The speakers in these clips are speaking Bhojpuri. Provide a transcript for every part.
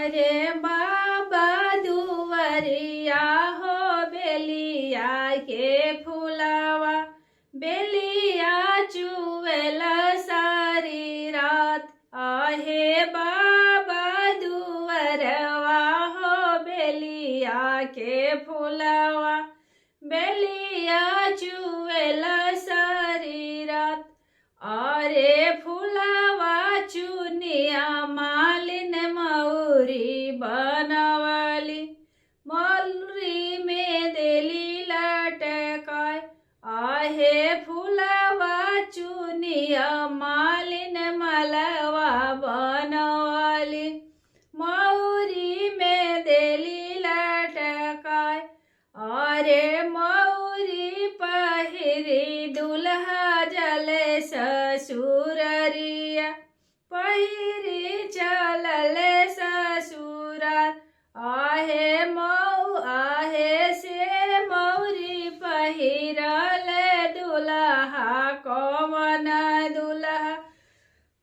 अरे बाबा दुवरिया हो बेलिया के फुलावा, बेलिया चुवेला सारी रात। आहे बाबा दुवरवा हो बेलिया के फुलावा, बेलिया चुवेला सारी रात। अरे फुलावा चुनिया मालिन मौरी बनवली, मौरी में देली लटकाय। आहे फुलावा चुनिया मालिन मलवा बनवली, मौरी में देली लटकाय। अरे मौरी पहिरी दुल्हा जले ससुररिया, पहिरी चलल ससुराल। आहे से मौरी पहिरल दुल्हा कौन दुल्हा,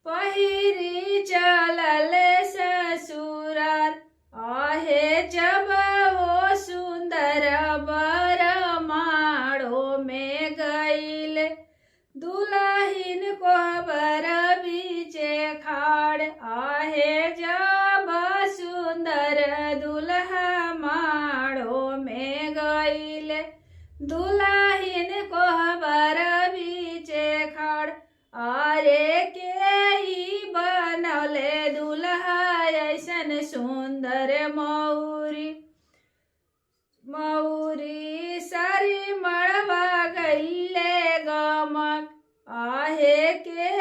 पहिरी चलल ससुराल। आहे जब वो सुंदर बर माड़ो में गईल, दुल्हिन को बर बीचे खाड़। आहे जब सुंदर दुल्हा माड़ो में गईल, दुल्हिन को बर बीचे खाड़। अरे के बनौले दुल्हा ऐसन सुंदर मौरी, मौरी सारी मड़वा गईले गमक। आहे के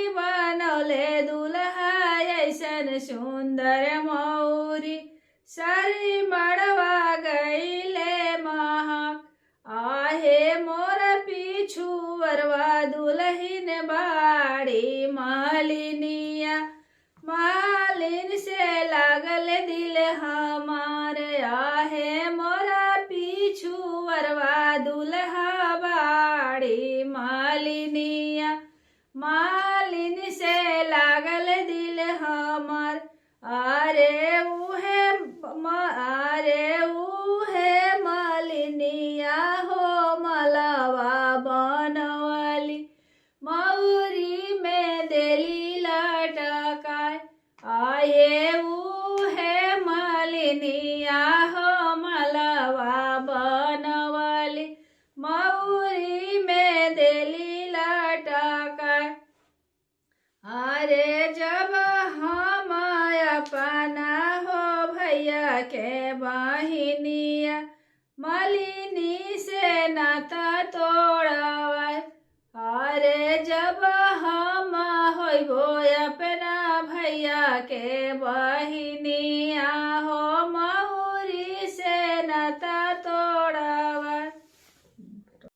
बनौले दुल्हा ऐसन सुंदर मौरी, सारी मड़वा गईले महक। आहे मोर पीछू वरवा दुल्हिन बाड़ी मालिनिया, मालिन से लागल दिल हमार। आहे मोरा पीछू वरवा दुल्हा बाड़ी मालिनिया, मालिन से लागल दिल हमार। अरे उहे मालिनिया हो मलवा बनवली, मौरी में देली लटकाय। आये उहे मालिनिया हो मलवा बनवली, मौरी में देली लटकाय। अरे जब हम अपना हो भैया के बहिनिया, मालिनी से नाता तोड़वाय। अरे जब हम होइबो अपना भैया के बहिनिया,